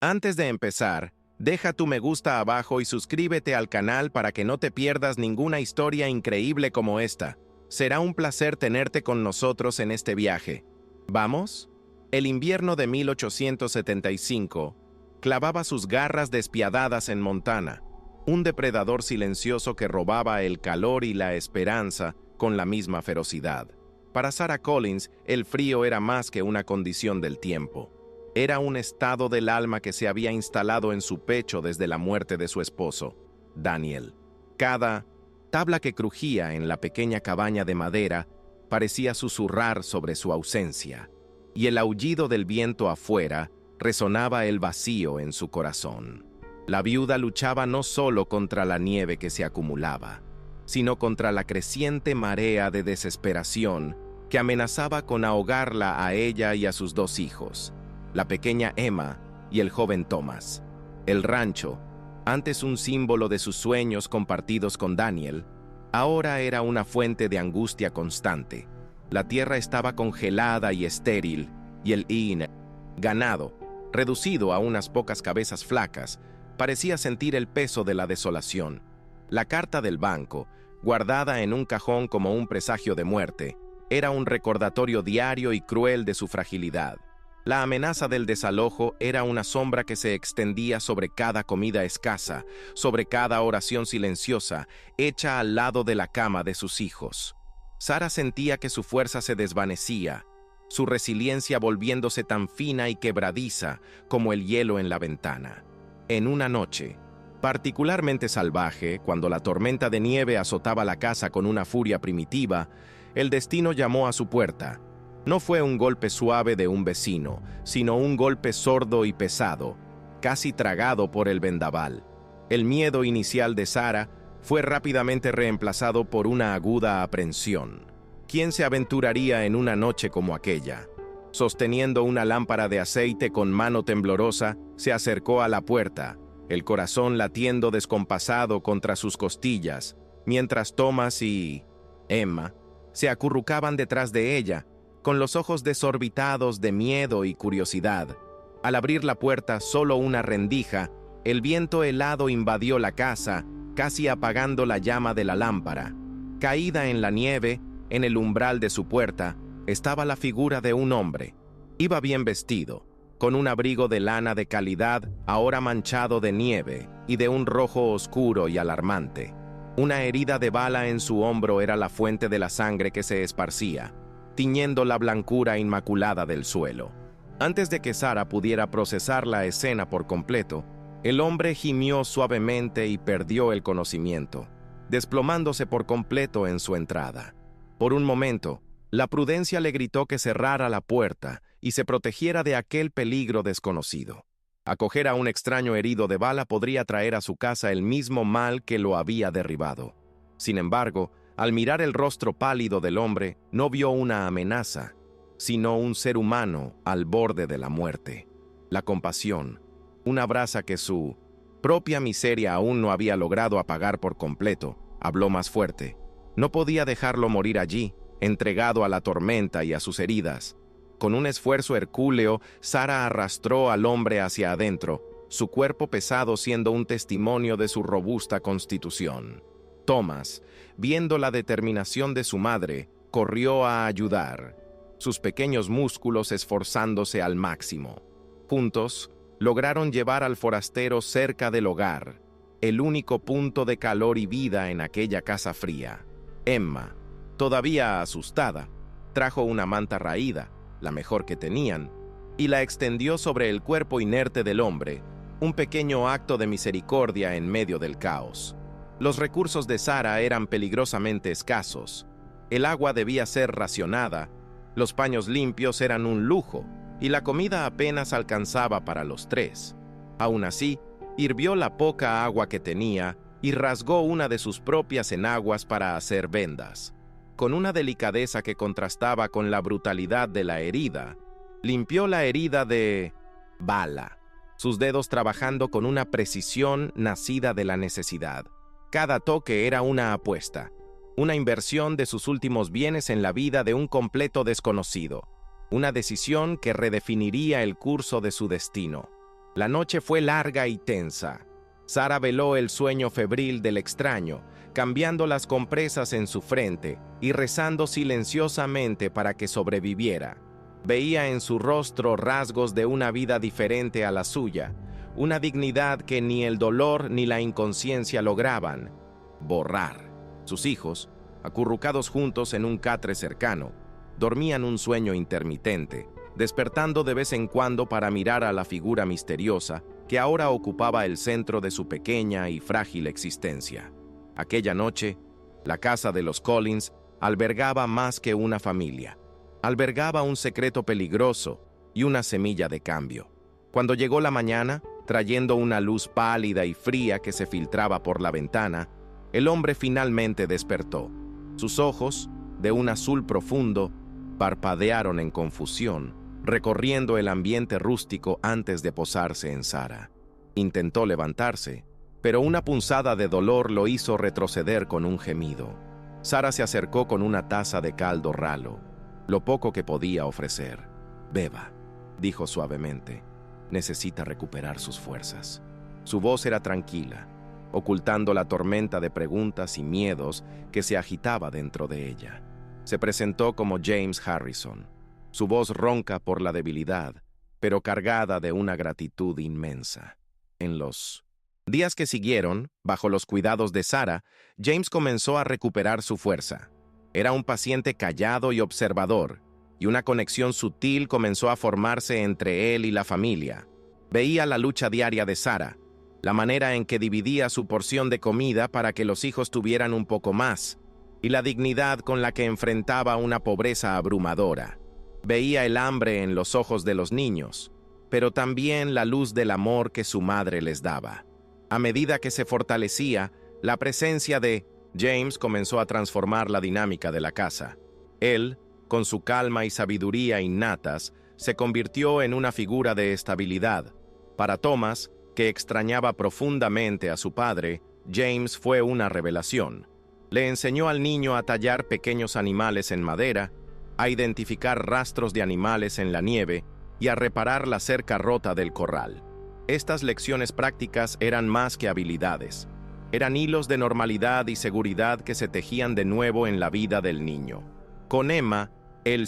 Antes de empezar, deja tu me gusta abajo y suscríbete al canal para que no te pierdas ninguna historia increíble como esta. Será un placer tenerte con nosotros en este viaje. ¿Vamos? El invierno de 1875 clavaba sus garras despiadadas en Montana, un depredador silencioso que robaba el calor y la esperanza con la misma ferocidad. Para Sarah Collins, el frío era más que una condición del tiempo. Era un estado del alma que se había instalado en su pecho desde la muerte de su esposo, Daniel. Cada tabla que crujía en la pequeña cabaña de madera parecía susurrar sobre su ausencia, y el aullido del viento afuera resonaba el vacío en su corazón. La viuda luchaba no solo contra la nieve que se acumulaba, sino contra la creciente marea de desesperación que amenazaba con ahogarla a ella y a sus dos hijos, la pequeña Emma y el joven Thomas. El rancho, antes un símbolo de sus sueños compartidos con Daniel, ahora era una fuente de angustia constante. La tierra estaba congelada y estéril, y el ganado, reducido a unas pocas cabezas flacas, parecía sentir el peso de la desolación. La carta del banco, guardada en un cajón como un presagio de muerte, era un recordatorio diario y cruel de su fragilidad. La amenaza del desalojo era una sombra que se extendía sobre cada comida escasa, sobre cada oración silenciosa, hecha al lado de la cama de sus hijos. Sarah sentía que su fuerza se desvanecía, su resiliencia volviéndose tan fina y quebradiza como el hielo en la ventana. En una noche, particularmente salvaje, cuando la tormenta de nieve azotaba la casa con una furia primitiva, el destino llamó a su puerta. No fue un golpe suave de un vecino, sino un golpe sordo y pesado, casi tragado por el vendaval. El miedo inicial de Sarah fue rápidamente reemplazado por una aguda aprensión. ¿Quién se aventuraría en una noche como aquella? Sosteniendo una lámpara de aceite con mano temblorosa, se acercó a la puerta, el corazón latiendo descompasado contra sus costillas, mientras Thomas y Emma se acurrucaban detrás de ella, con los ojos desorbitados de miedo y curiosidad. Al abrir la puerta solo una rendija, el viento helado invadió la casa, casi apagando la llama de la lámpara. Caída en la nieve, en el umbral de su puerta, estaba la figura de un hombre. Iba bien vestido, con un abrigo de lana de calidad, ahora manchado de nieve y de un rojo oscuro y alarmante. Una herida de bala en su hombro era la fuente de la sangre que se esparcía, tiñendo la blancura inmaculada del suelo. Antes de que Sarah pudiera procesar la escena por completo, el hombre gimió suavemente y perdió el conocimiento, desplomándose por completo en su entrada. Por un momento, la prudencia le gritó que cerrara la puerta y se protegiera de aquel peligro desconocido. Acoger a un extraño herido de bala podría traer a su casa el mismo mal que lo había derribado. Sin embargo, al mirar el rostro pálido del hombre, no vio una amenaza, sino un ser humano al borde de la muerte. La compasión, una brasa que su propia miseria aún no había logrado apagar por completo, habló más fuerte. No podía dejarlo morir allí, entregado a la tormenta y a sus heridas. Con un esfuerzo hercúleo, Sarah arrastró al hombre hacia adentro, su cuerpo pesado siendo un testimonio de su robusta constitución. Thomas, viendo la determinación de su madre, corrió a ayudar, sus pequeños músculos esforzándose al máximo. Juntos, lograron llevar al forastero cerca del hogar, el único punto de calor y vida en aquella casa fría. Emma, todavía asustada, trajo una manta raída, la mejor que tenían, y la extendió sobre el cuerpo inerte del hombre, un pequeño acto de misericordia en medio del caos. Los recursos de Sarah eran peligrosamente escasos. El agua debía ser racionada, los paños limpios eran un lujo, y la comida apenas alcanzaba para los tres. Aún así, hirvió la poca agua que tenía y rasgó una de sus propias enaguas para hacer vendas. Con una delicadeza que contrastaba con la brutalidad de la herida, limpió la herida de bala, sus dedos trabajando con una precisión nacida de la necesidad. Cada toque era una apuesta, una inversión de sus últimos bienes en la vida de un completo desconocido, una decisión que redefiniría el curso de su destino. La noche fue larga y tensa. Sara veló el sueño febril del extraño, cambiando las compresas en su frente y rezando silenciosamente para que sobreviviera. Veía en su rostro rasgos de una vida diferente a la suya, una dignidad que ni el dolor ni la inconsciencia lograban borrar. Sus hijos, acurrucados juntos en un catre cercano, dormían un sueño intermitente, despertando de vez en cuando para mirar a la figura misteriosa que ahora ocupaba el centro de su pequeña y frágil existencia. Aquella noche, la casa de los Collins albergaba más que una familia. Albergaba un secreto peligroso y una semilla de cambio. Cuando llegó la mañana, trayendo una luz pálida y fría que se filtraba por la ventana, el hombre finalmente despertó. Sus ojos, de un azul profundo, parpadearon en confusión, recorriendo el ambiente rústico antes de posarse en Sara. Intentó levantarse, pero una punzada de dolor lo hizo retroceder con un gemido. Sara se acercó con una taza de caldo ralo, lo poco que podía ofrecer. «Beba», dijo suavemente. «Necesita recuperar sus fuerzas». Su voz era tranquila, ocultando la tormenta de preguntas y miedos que se agitaba dentro de ella. Se presentó como James Harrison, su voz ronca por la debilidad, pero cargada de una gratitud inmensa. En los días que siguieron, bajo los cuidados de Sara, James comenzó a recuperar su fuerza. Era un paciente callado y observador, y una conexión sutil comenzó a formarse entre él y la familia. Veía la lucha diaria de Sara, la manera en que dividía su porción de comida para que los hijos tuvieran un poco más, y la dignidad con la que enfrentaba una pobreza abrumadora. Veía el hambre en los ojos de los niños, pero también la luz del amor que su madre les daba. A medida que se fortalecía, la presencia de James comenzó a transformar la dinámica de la casa. Él, con su calma y sabiduría innatas, se convirtió en una figura de estabilidad. Para Thomas, que extrañaba profundamente a su padre, James fue una revelación. Le enseñó al niño a tallar pequeños animales en madera, a identificar rastros de animales en la nieve y a reparar la cerca rota del corral. Estas lecciones prácticas eran más que habilidades. Eran hilos de normalidad y seguridad que se tejían de nuevo en la vida del niño. Con Emma, el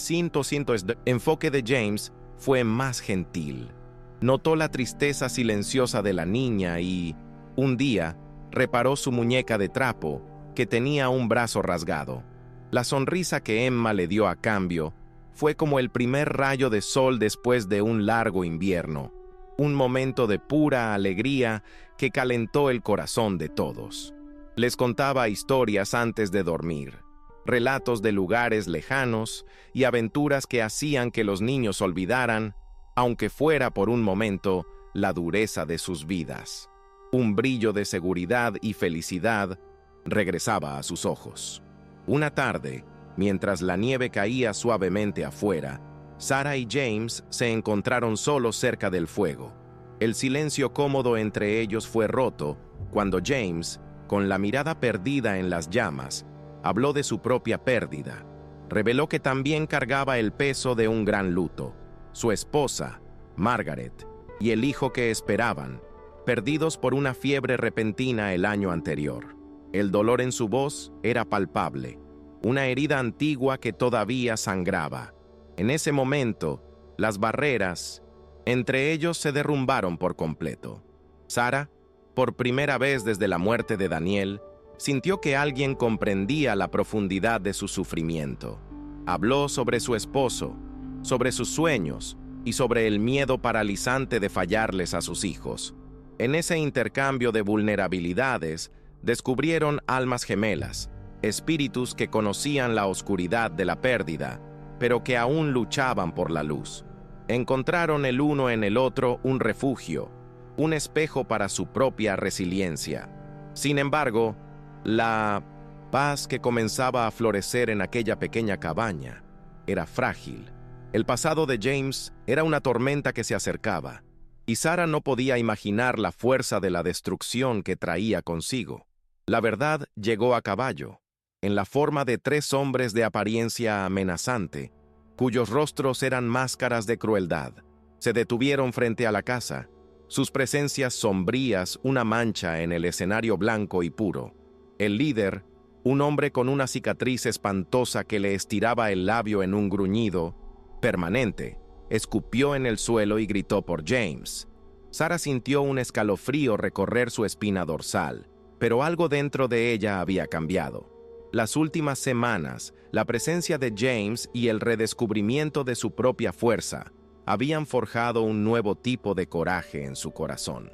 enfoque de James fue más gentil. Notó la tristeza silenciosa de la niña y, un día, reparó su muñeca de trapo, que tenía un brazo rasgado. La sonrisa que Emma le dio a cambio fue como el primer rayo de sol después de un largo invierno, un momento de pura alegría que calentó el corazón de todos. Les contaba historias antes de dormir, relatos de lugares lejanos y aventuras que hacían que los niños olvidaran, aunque fuera por un momento, la dureza de sus vidas. Un brillo de seguridad y felicidad regresaba a sus ojos. Una tarde, mientras la nieve caía suavemente afuera, Sara y James se encontraron solos cerca del fuego. El silencio cómodo entre ellos fue roto cuando James, con la mirada perdida en las llamas, habló de su propia pérdida. Reveló que también cargaba el peso de un gran luto. Su esposa, Margaret, y el hijo que esperaban, perdidos por una fiebre repentina el año anterior. El dolor en su voz era palpable, una herida antigua que todavía sangraba. En ese momento, las barreras entre ellos se derrumbaron por completo. Sara, por primera vez desde la muerte de Daniel, sintió que alguien comprendía la profundidad de su sufrimiento. Habló sobre su esposo, sobre sus sueños y sobre el miedo paralizante de fallarles a sus hijos. En ese intercambio de vulnerabilidades, descubrieron almas gemelas, espíritus que conocían la oscuridad de la pérdida, pero que aún luchaban por la luz. Encontraron el uno en el otro un refugio, un espejo para su propia resiliencia. Sin embargo, la paz que comenzaba a florecer en aquella pequeña cabaña era frágil. El pasado de James era una tormenta que se acercaba, y Sara no podía imaginar la fuerza de la destrucción que traía consigo. La verdad llegó a caballo, en la forma de 3 hombres de apariencia amenazante, cuyos rostros eran máscaras de crueldad. Se detuvieron frente a la casa, sus presencias sombrías una mancha en el escenario blanco y puro. El líder, un hombre con una cicatriz espantosa que le estiraba el labio en un gruñido permanente, escupió en el suelo y gritó por James. Sarah sintió un escalofrío recorrer su espina dorsal, pero algo dentro de ella había cambiado. Las últimas semanas, la presencia de James y el redescubrimiento de su propia fuerza habían forjado un nuevo tipo de coraje en su corazón.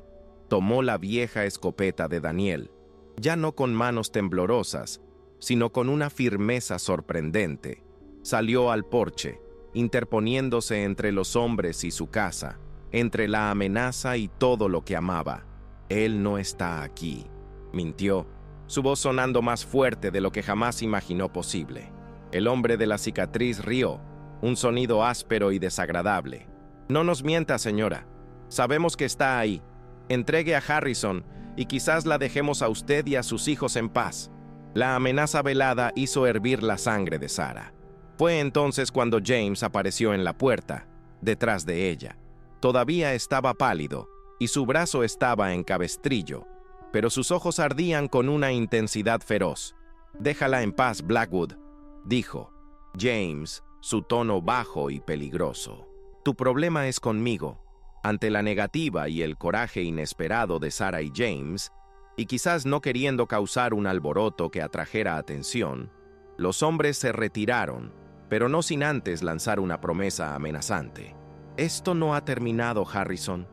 Tomó la vieja escopeta de Daniel, ya no con manos temblorosas, sino con una firmeza sorprendente. Salió al porche, interponiéndose entre los hombres y su casa, entre la amenaza y todo lo que amaba. Él no está aquí, mintió, su voz sonando más fuerte de lo que jamás imaginó posible. El hombre de la cicatriz rió, un sonido áspero y desagradable. No nos mienta, señora. Sabemos que está ahí. Entregue a Harrison y quizás la dejemos a usted y a sus hijos en paz. La amenaza velada hizo hervir la sangre de Sarah. Fue entonces cuando James apareció en la puerta, detrás de ella. Todavía estaba pálido y su brazo estaba en cabestrillo, pero sus ojos ardían con una intensidad feroz. «Déjala en paz, Blackwood», dijo James, su tono bajo y peligroso. «Tu problema es conmigo». Ante la negativa y el coraje inesperado de Sarah y James, y quizás no queriendo causar un alboroto que atrajera atención, los hombres se retiraron, pero no sin antes lanzar una promesa amenazante. «Esto no ha terminado, Harrison.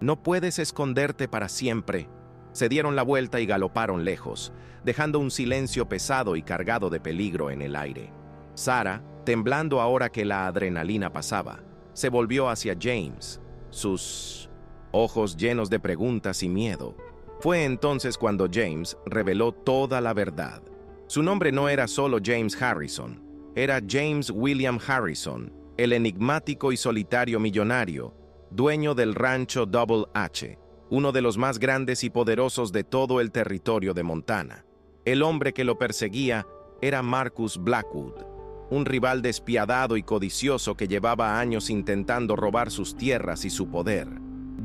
No puedes esconderte para siempre». Se dieron la vuelta y galoparon lejos, dejando un silencio pesado y cargado de peligro en el aire. Sarah, temblando ahora que la adrenalina pasaba, se volvió hacia James, sus ojos llenos de preguntas y miedo. Fue entonces cuando James reveló toda la verdad. Su nombre no era solo James Harrison, era James William Harrison, el enigmático y solitario millonario, dueño del rancho Double H, uno de los más grandes y poderosos de todo el territorio de Montana. El hombre que lo perseguía era Marcus Blackwood, un rival despiadado y codicioso que llevaba años intentando robar sus tierras y su poder.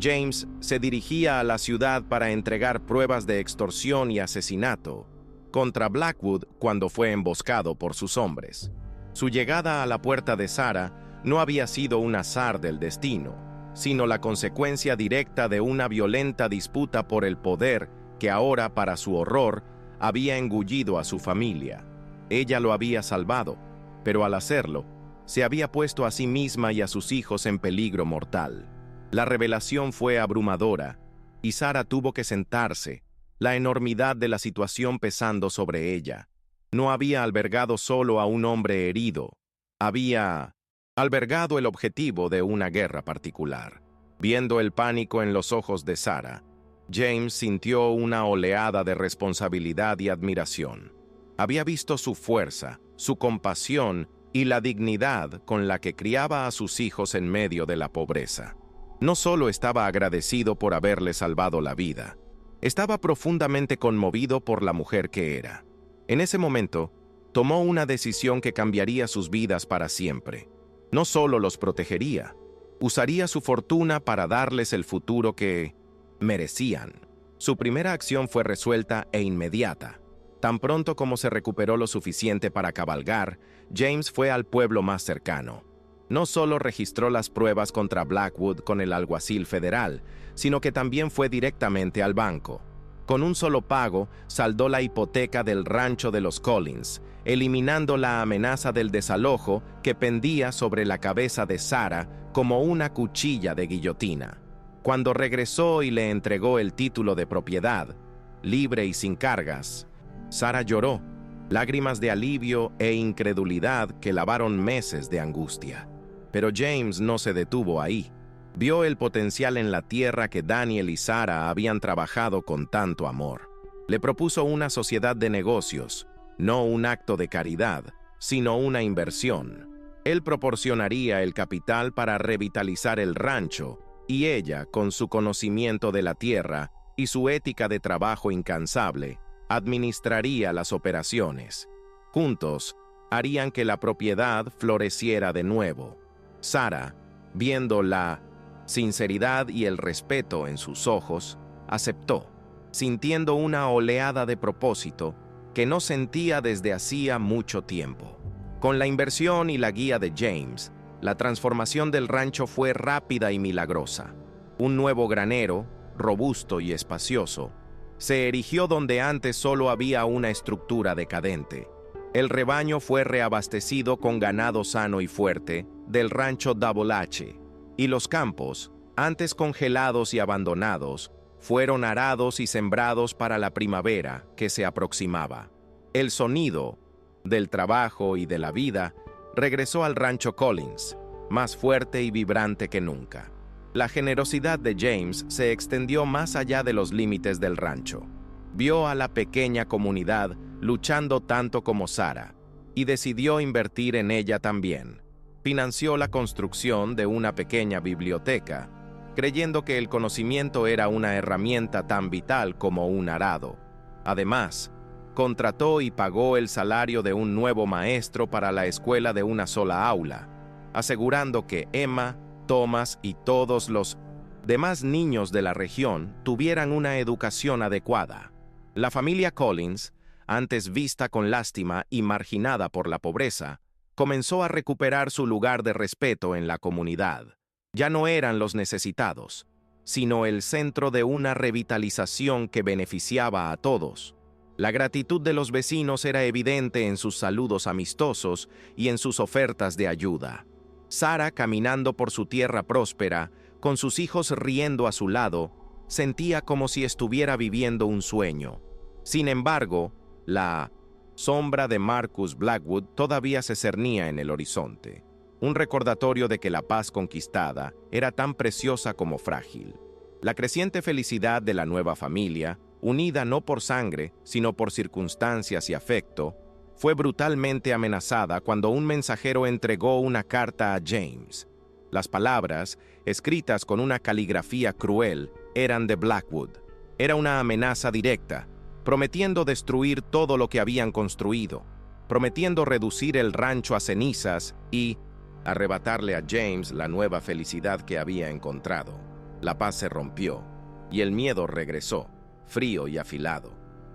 James se dirigía a la ciudad para entregar pruebas de extorsión y asesinato contra Blackwood cuando fue emboscado por sus hombres. Su llegada a la puerta de Sarah no había sido un azar del destino, sino la consecuencia directa de una violenta disputa por el poder que ahora, para su horror, había engullido a su familia. Ella lo había salvado, pero al hacerlo, se había puesto a sí misma y a sus hijos en peligro mortal. La revelación fue abrumadora, y Sarah tuvo que sentarse, la enormidad de la situación pesando sobre ella. No había albergado solo a un hombre herido, había albergado el objetivo de una guerra particular. Viendo el pánico en los ojos de Sarah, James sintió una oleada de responsabilidad y admiración. Había visto su fuerza, su compasión y la dignidad con la que criaba a sus hijos en medio de la pobreza. No solo estaba agradecido por haberle salvado la vida, estaba profundamente conmovido por la mujer que era. En ese momento, tomó una decisión que cambiaría sus vidas para siempre. No solo los protegería, usaría su fortuna para darles el futuro que merecían. Su primera acción fue resuelta e inmediata. Tan pronto como se recuperó lo suficiente para cabalgar, James fue al pueblo más cercano. No solo registró las pruebas contra Blackwood con el alguacil federal, sino que también fue directamente al banco. Con un solo pago, saldó la hipoteca del rancho de los Collins, eliminando la amenaza del desalojo que pendía sobre la cabeza de Sarah como una cuchilla de guillotina. Cuando regresó y le entregó el título de propiedad, libre y sin cargas, Sarah lloró, lágrimas de alivio e incredulidad que lavaron meses de angustia. Pero James no se detuvo ahí. Vio el potencial en la tierra que Daniel y Sarah habían trabajado con tanto amor. Le propuso una sociedad de negocios, no un acto de caridad, sino una inversión. Él proporcionaría el capital para revitalizar el rancho, y ella, con su conocimiento de la tierra y su ética de trabajo incansable, administraría las operaciones. Juntos, harían que la propiedad floreciera de nuevo. Sarah, viendo la sinceridad y el respeto en sus ojos, aceptó, sintiendo una oleada de propósito que no sentía desde hacía mucho tiempo. Con la inversión y la guía de James, la transformación del rancho fue rápida y milagrosa. Un nuevo granero, robusto y espacioso, se erigió donde antes solo había una estructura decadente. El rebaño fue reabastecido con ganado sano y fuerte del rancho Double H, y los campos, antes congelados y abandonados, fueron arados y sembrados para la primavera que se aproximaba. El sonido del trabajo y de la vida regresó al rancho Collins, más fuerte y vibrante que nunca. La generosidad de James se extendió más allá de los límites del rancho. Vio a la pequeña comunidad luchando tanto como Sarah, y decidió invertir en ella también. Financió la construcción de una pequeña biblioteca, creyendo que el conocimiento era una herramienta tan vital como un arado. Además, contrató y pagó el salario de un nuevo maestro para la escuela de una sola aula, asegurando que Emma, Thomas y todos los demás niños de la región tuvieran una educación adecuada. La familia Collins, antes vista con lástima y marginada por la pobreza, comenzó a recuperar su lugar de respeto en la comunidad. Ya no eran los necesitados, sino el centro de una revitalización que beneficiaba a todos. La gratitud de los vecinos era evidente en sus saludos amistosos y en sus ofertas de ayuda. Sarah, caminando por su tierra próspera, con sus hijos riendo a su lado, sentía como si estuviera viviendo un sueño. Sin embargo, la sombra de Marcus Blackwood todavía se cernía en el horizonte, un recordatorio de que la paz conquistada era tan preciosa como frágil. La creciente felicidad de la nueva familia, unida no por sangre, sino por circunstancias y afecto, fue brutalmente amenazada cuando un mensajero entregó una carta a James. Las palabras, escritas con una caligrafía cruel, eran de Blackwood. Era una amenaza directa, prometiendo destruir todo lo que habían construido, prometiendo reducir el rancho a cenizas y arrebatarle a James la nueva felicidad que había encontrado. La paz se rompió, y el miedo regresó, frío y afilado.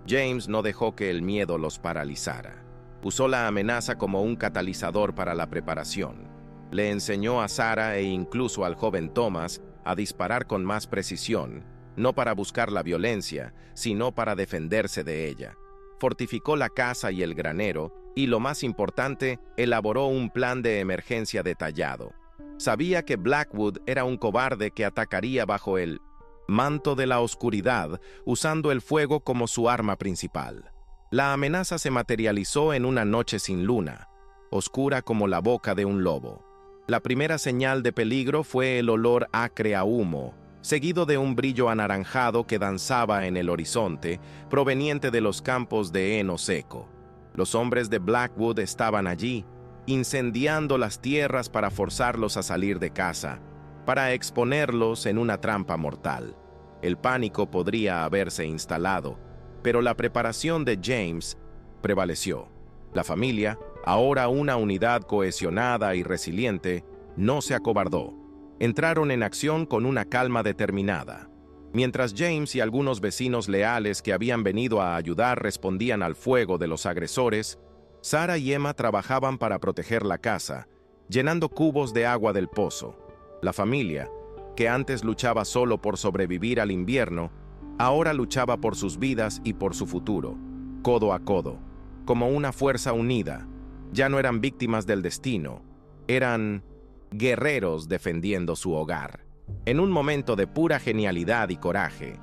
James no dejó que el miedo los paralizara. Usó la amenaza como un catalizador para la preparación. Le enseñó a Sarah e incluso al joven Thomas a disparar con más precisión, no para buscar la violencia, sino para defenderse de ella. Fortificó la casa y el granero, y lo más importante, elaboró un plan de emergencia detallado. Sabía que Blackwood era un cobarde que atacaría bajo el manto de la oscuridad, usando el fuego como su arma principal. La amenaza se materializó en una noche sin luna, oscura como la boca de un lobo. La primera señal de peligro fue el olor acre a humo, seguido de un brillo anaranjado que danzaba en el horizonte, proveniente de los campos de heno seco. Los hombres de Blackwood estaban allí, incendiando las tierras para forzarlos a salir de casa, para exponerlos en una trampa mortal. El pánico podría haberse instalado, pero la preparación de James prevaleció. La familia, ahora una unidad cohesionada y resiliente, no se acobardó. Entraron en acción con una calma determinada. Mientras James y algunos vecinos leales que habían venido a ayudar respondían al fuego de los agresores, Sarah y Emma trabajaban para proteger la casa, llenando cubos de agua del pozo. La familia, que antes luchaba solo por sobrevivir al invierno, ahora luchaba por sus vidas y por su futuro, codo a codo, como una fuerza unida. Ya no eran víctimas del destino, eran guerreros defendiendo su hogar. En un momento de pura genialidad y coraje,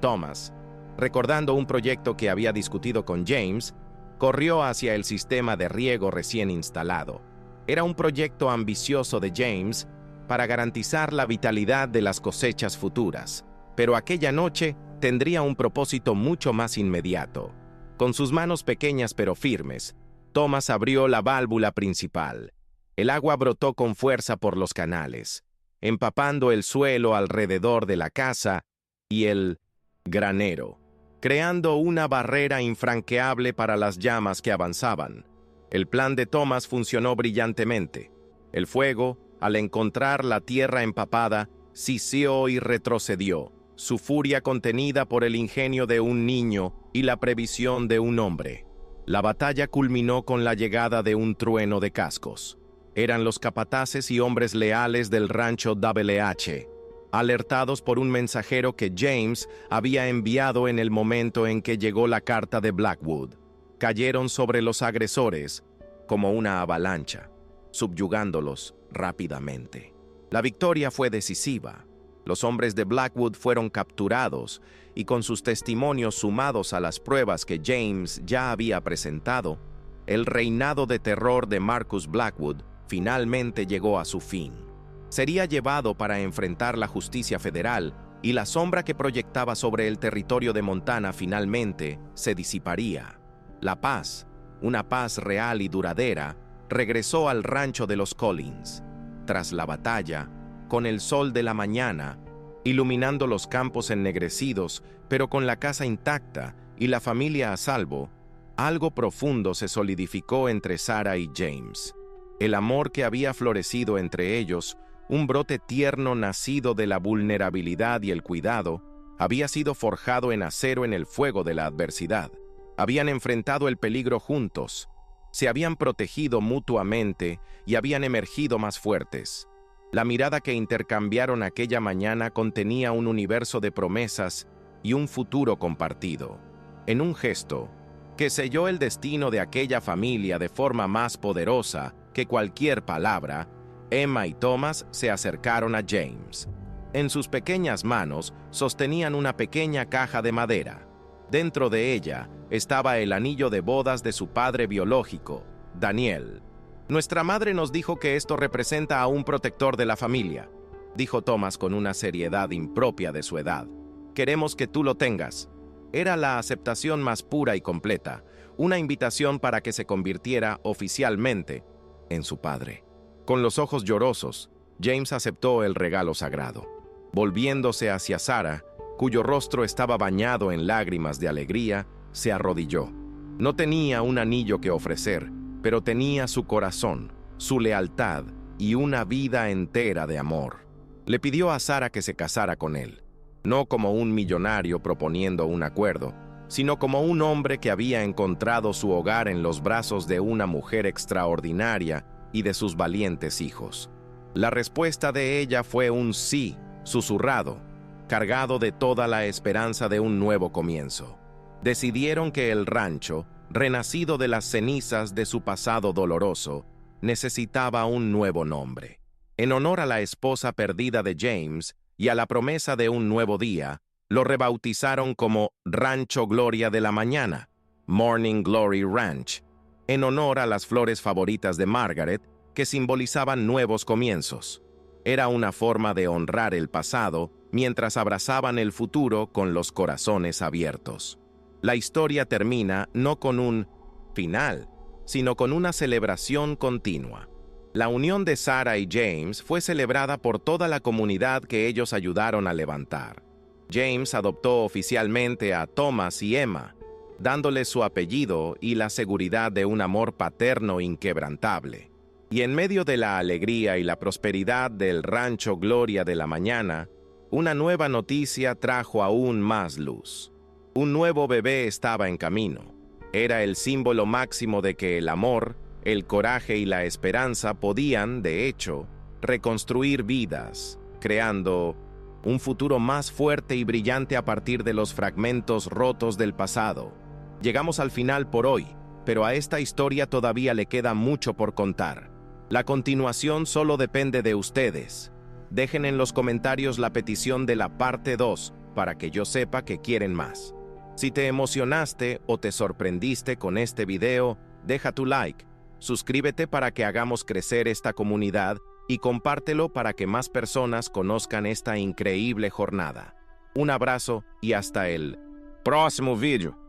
Thomas, recordando un proyecto que había discutido con James, corrió hacia el sistema de riego recién instalado. Era un proyecto ambicioso de James para garantizar la vitalidad de las cosechas futuras, pero aquella noche tendría un propósito mucho más inmediato. Con sus manos pequeñas pero firmes, Thomas abrió la válvula principal. El agua brotó con fuerza por los canales, empapando el suelo alrededor de la casa y el granero, creando una barrera infranqueable para las llamas que avanzaban. El plan de Thomas funcionó brillantemente. El fuego, al encontrar la tierra empapada, siseó y retrocedió, su furia contenida por el ingenio de un niño y la previsión de un hombre. La batalla culminó con la llegada de un trueno de cascos. Eran los capataces y hombres leales del rancho WH, alertados por un mensajero que James había enviado en el momento en que llegó la carta de Blackwood. Cayeron sobre los agresores como una avalancha, subyugándolos rápidamente. La victoria fue decisiva. Los hombres de Blackwood fueron capturados y con sus testimonios sumados a las pruebas que James ya había presentado, el reinado de terror de Marcus Blackwood finalmente llegó a su fin. Sería llevado para enfrentar la justicia federal y la sombra que proyectaba sobre el territorio de Montana finalmente se disiparía. La paz, una paz real y duradera, regresó al rancho de los Collins. Tras la batalla, con el sol de la mañana, iluminando los campos ennegrecidos, pero con la casa intacta y la familia a salvo, algo profundo se solidificó entre Sarah y James. El amor que había florecido entre ellos, un brote tierno nacido de la vulnerabilidad y el cuidado, había sido forjado en acero en el fuego de la adversidad. Habían enfrentado el peligro juntos, se habían protegido mutuamente y habían emergido más fuertes. La mirada que intercambiaron aquella mañana contenía un universo de promesas y un futuro compartido. En un gesto que selló el destino de aquella familia de forma más poderosa que cualquier palabra, Emma y Thomas se acercaron a James. En sus pequeñas manos sostenían una pequeña caja de madera. Dentro de ella estaba el anillo de bodas de su padre biológico, Daniel. «Nuestra madre nos dijo que esto representa a un protector de la familia», dijo Thomas con una seriedad impropia de su edad. «Queremos que tú lo tengas». Era la aceptación más pura y completa, una invitación para que se convirtiera oficialmente en su padre. Con los ojos llorosos, James aceptó el regalo sagrado. Volviéndose hacia Sarah, cuyo rostro estaba bañado en lágrimas de alegría, se arrodilló. No tenía un anillo que ofrecer, pero tenía su corazón, su lealtad y una vida entera de amor. Le pidió a Sarah que se casara con él, no como un millonario proponiendo un acuerdo, sino como un hombre que había encontrado su hogar en los brazos de una mujer extraordinaria y de sus valientes hijos. La respuesta de ella fue un sí, susurrado, cargado de toda la esperanza de un nuevo comienzo. Decidieron que el rancho, renacido de las cenizas de su pasado doloroso, necesitaba un nuevo nombre. En honor a la esposa perdida de James y a la promesa de un nuevo día, lo rebautizaron como Rancho Gloria de la Mañana, Morning Glory Ranch, en honor a las flores favoritas de Margaret, que simbolizaban nuevos comienzos. Era una forma de honrar el pasado mientras abrazaban el futuro con los corazones abiertos. La historia termina no con un final, sino con una celebración continua. La unión de Sarah y James fue celebrada por toda la comunidad que ellos ayudaron a levantar. James adoptó oficialmente a Thomas y Emma, dándoles su apellido y la seguridad de un amor paterno inquebrantable. Y en medio de la alegría y la prosperidad del Rancho Gloria de la Mañana, una nueva noticia trajo aún más luz. Un nuevo bebé estaba en camino. Era el símbolo máximo de que el amor, el coraje y la esperanza podían, de hecho, reconstruir vidas, creando un futuro más fuerte y brillante a partir de los fragmentos rotos del pasado. Llegamos al final por hoy, pero a esta historia todavía le queda mucho por contar. La continuación solo depende de ustedes. Dejen en los comentarios la petición de la parte 2 para que yo sepa que quieren más. Si te emocionaste o te sorprendiste con este video, deja tu like, suscríbete para que hagamos crecer esta comunidad y compártelo para que más personas conozcan esta increíble jornada. Un abrazo y hasta el próximo video.